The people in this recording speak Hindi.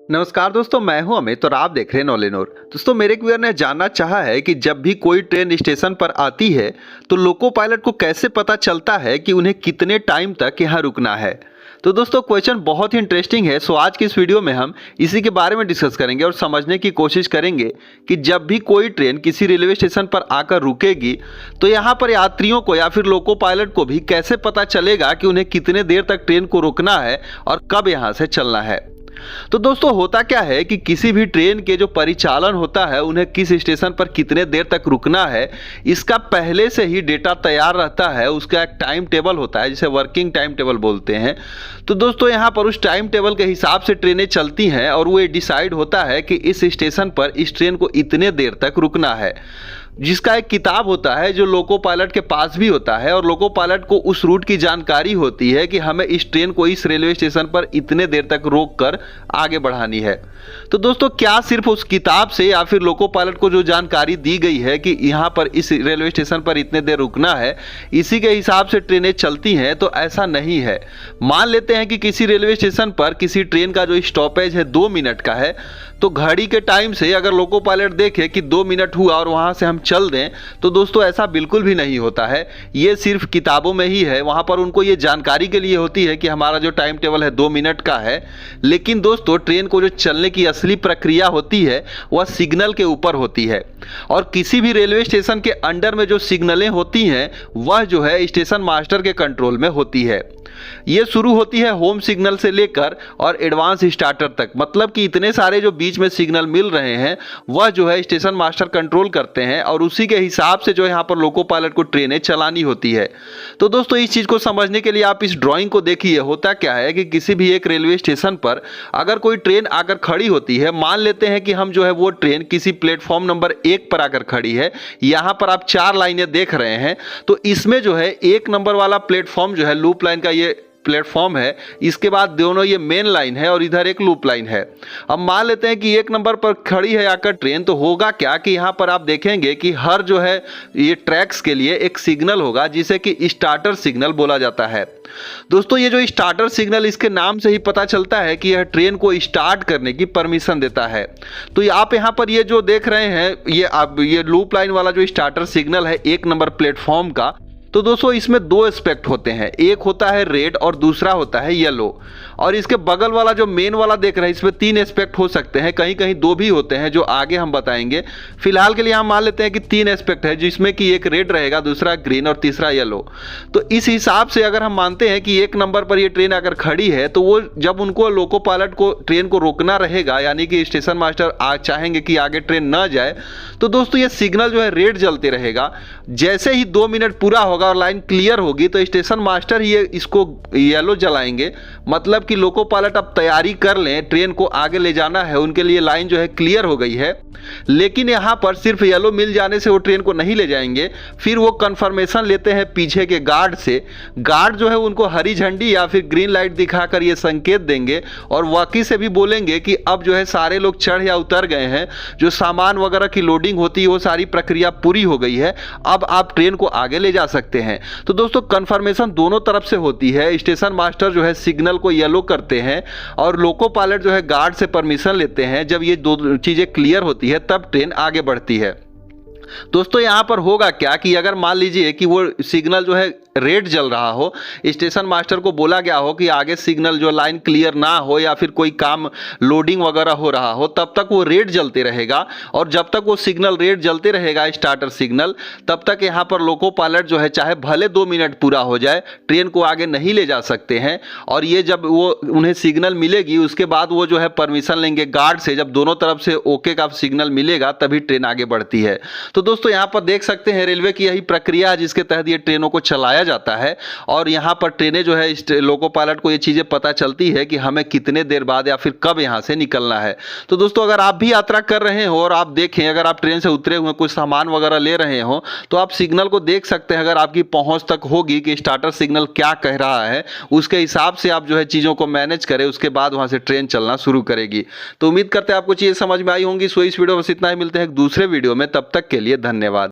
नमस्कार दोस्तों, मैं हूं अमित और आप देख रहे हैं नॉलेनोर। दोस्तों, मेरे एक व्यूअर ने जानना चाहा है कि जब भी कोई ट्रेन स्टेशन पर आती है तो लोको पायलट को कैसे पता चलता है कि उन्हें कितने टाइम तक यहां रुकना है। तो दोस्तों, क्वेश्चन बहुत ही इंटरेस्टिंग है। सो आज की इस वीडियो में हम इसी के बारे में डिस्कस करेंगे और समझने की कोशिश करेंगे कि जब भी कोई ट्रेन किसी रेलवे स्टेशन पर आकर रुकेगी तो यहाँ पर यात्रियों को या फिर लोको पायलट को भी कैसे पता चलेगा कि उन्हें कितने देर तक ट्रेन को रुकना है और कब यहाँ से चलना है। तो दोस्तों, होता क्या है कि किसी भी ट्रेन के जो परिचालन होता है उन्हें किस स्टेशन पर कितने देर तक रुकना है, इसका पहले से ही डेटा तैयार रहता है। उसका एक टाइम टेबल होता है जिसे वर्किंग टाइम टेबल बोलते हैं। तो दोस्तों, यहाँ पर उस टाइम टेबल के हिसाब से ट्रेनें चलती हैं और वो डिसाइड होता है कि इस स्टेशन पर इस ट्रेन को इतने देर तक रुकना है, जिसका एक किताब होता है जो लोको पायलट के पास भी होता है। और लोको पायलट को उस रूट की जानकारी होती है कि हमें इस ट्रेन को इस रेलवे स्टेशन पर इतने देर तक रोक कर आगे बढ़ानी है। तो दोस्तों, क्या सिर्फ उस किताब से या फिर लोको पायलट को जो जानकारी दी गई है कि यहाँ पर इस रेलवे स्टेशन पर इतने देर रुकना है, इसी के हिसाब से ट्रेनें चलती हैं? तो ऐसा नहीं है। मान लेते हैं कि किसी रेलवे स्टेशन पर किसी ट्रेन का जो स्टॉपेज है 2 मिनट का है, तो घड़ी के टाइम से अगर लोको पायलट देखे कि 2 मिनट हुआ और वहां से हम चल दें, तो दोस्तों ऐसा बिल्कुल भी नहीं होता है। ये सिर्फ किताबों में ही है। वहां पर उनको ये जानकारी के लिए होती है कि हमारा जो टाइम टेबल है 2 मिनट का है। लेकिन दोस्तों, ट्रेन को जो चलने की असली प्रक्रिया होती है वह सिग्नल के ऊपर होती है। और किसी भी रेलवे स्टेशन के अंडर में जो सिग्नलें होती हैं वह जो है स्टेशन मास्टर के कंट्रोल में होती है। ये शुरू होती है होम सिग्नल से लेकर और एडवांस स्टार्टर तक। मतलब कि इतने सारे जो बीच में सिग्नल मिल रहे हैं वह जो है स्टेशन मास्टर कंट्रोल करते हैं और उसी के हिसाब से जो है यहाँ पर लोको पायलट को ट्रेनें चलानी होती है। तो दोस्तों, इस चीज को समझने के लिए आप इस ड्राइंग को देखिए। होता क्या है कि किसी भी एक रेलवे स्टेशन पर अगर कोई ट्रेन आकर खड़ी होती है, मान लेते हैं कि हम जो है वो ट्रेन किसी प्लेटफॉर्म नंबर 1 पर आकर खड़ी है। यहां पर आप 4 लाइनें देख रहे हैं। तो इसमें जो है 1 नंबर वाला प्लेटफॉर्म जो है लूप लाइन का ये प्लेटफॉर्म है। इसके बाद दोनों ये मेन लाइन है और इधर एक लूप लाइन है। अब मान लेते हैं कि 1 नंबर पर खड़ी है आकर ट्रेन। तो होगा क्या कि यहां पर आप देखेंगे कि हर जो है ये ट्रैक्स के लिए एक सिग्नल होगा जिसे कि स्टार्टर सिग्नल बोला जाता है। दोस्तों, ये जो स्टार्टर सिग्नल, इसके नाम से ही पता चलता है कि यह ट्रेन को स्टार्ट करने की परमिशन देता है। तो आप यहां पर ये जो देख रहे हैं, ये लूप लाइन वाला जो स्टार्टर सिग्नल है 1 नंबर प्लेटफॉर्म का। तो दोस्तों, इसमें 2 एस्पेक्ट होते हैं। एक होता है रेड और दूसरा होता है येलो। और इसके बगल वाला जो मेन वाला देख रहे हैं, इसमें 3 एस्पेक्ट हो सकते हैं, कहीं कहीं 2 भी होते हैं, जो आगे हम बताएंगे। फिलहाल के लिए हम मान लेते हैं कि 3 एस्पेक्ट है, जिसमें कि एक रेड रहेगा, दूसरा ग्रीन और तीसरा येलो। तो इस हिसाब से अगर हम मानते हैं कि 1 नंबर पर ये ट्रेन अगर खड़ी है, तो वो जब उनको लोको पायलट को ट्रेन को रोकना रहेगा, यानी कि स्टेशन मास्टर चाहेंगे कि आगे ट्रेन ना जाए, तो दोस्तों ये सिग्नल जो है रेड जलते रहेगा। जैसे ही 2 मिनट पूरा होगा और लाइन क्लियर होगी तो स्टेशन मास्टर ही इसको येलो जलाएंगे। मतलब कि लोको पायलट अब तैयारी कर लें, ट्रेन को आगे ले जाना है, उनके लिए लाइन जो है क्लियर हो गई है। लेकिन यहां पर सिर्फ येलो मिल जाने से वो ट्रेन को नहीं ले जाएंगे। फिर वो कंफर्मेशन लेते हैं पीछे के गार्ड से। गार्ड जो है उनको हरी झंडी या फिर ग्रीन लाइट दिखाकर ये संकेत देंगे और वाकी से भी बोलेंगे कि अब जो है सारे लोग चढ़ या उतर गए हैं, जो सामान वगैरह की लोडिंग होती है वो सारी प्रक्रिया पूरी हो गई है, अब आप ट्रेन को आगे ले जा सकते हैं। तो दोस्तों, कंफर्मेशन दोनों तरफ से होती है। स्टेशन मास्टर जो है सिग्नल को येलो करते हैं और लोको पायलट जो है गार्ड से परमिशन लेते हैं। जब ये 2 चीजें क्लियर होती है तब ट्रेन आगे बढ़ती है। दोस्तों, यहां पर होगा क्या कि अगर मान लीजिए कि वो सिग्नल जो है रेड जल रहा हो, स्टेशन मास्टर को बोला गया हो कि आगे सिग्नल जो लाइन क्लियर ना हो या फिर कोई काम लोडिंग वगैरह हो रहा हो, तब तक वो रेड जलते रहेगा। और जब तक वो सिग्नल रेड जलते रहेगा, स्टार्टर सिग्नल, तब तक यहाँ पर लोको पायलट जो है चाहे भले 2 मिनट पूरा हो जाए, ट्रेन को आगे नहीं ले जा सकते हैं। और ये जब वो उन्हें सिग्नल मिलेगी उसके बाद वो जो है परमिशन लेंगे गार्ड से। जब दोनों तरफ से ओके का सिग्नल मिलेगा तभी ट्रेन आगे बढ़ती है। तो दोस्तों, यहाँ पर देख सकते हैं रेलवे की यही प्रक्रिया है जिसके तहत ये ट्रेनों को चलाया जाता है। और यहां पर ट्रेनें जो है लोको पायलट को ये चीजें पता चलती है कि हमें कितने देर बाद या फिर कब यहां से निकलना है। तो दोस्तों, अगर आप भी यात्रा कर रहे हो और आप देखें, अगर आप ट्रेन से उतरे हुए कुछ सामान वगैरह ले रहे हो, तो आप सिग्नल को देख सकते हैं। अगर आपकी पहुंच तक होगी कि स्टार्टर सिग्नल क्या कह रहा है, उसके हिसाब से आप जो है चीजों को मैनेज करें, उसके बाद वहां से ट्रेन चलना शुरू करेगी। तो उम्मीद करते हैं आपको चीजें समझ में आई होंगी। सो इस वीडियो में बस इतना ही। मिलते हैं एक दूसरे वीडियो में, तब तक के लिए धन्यवाद।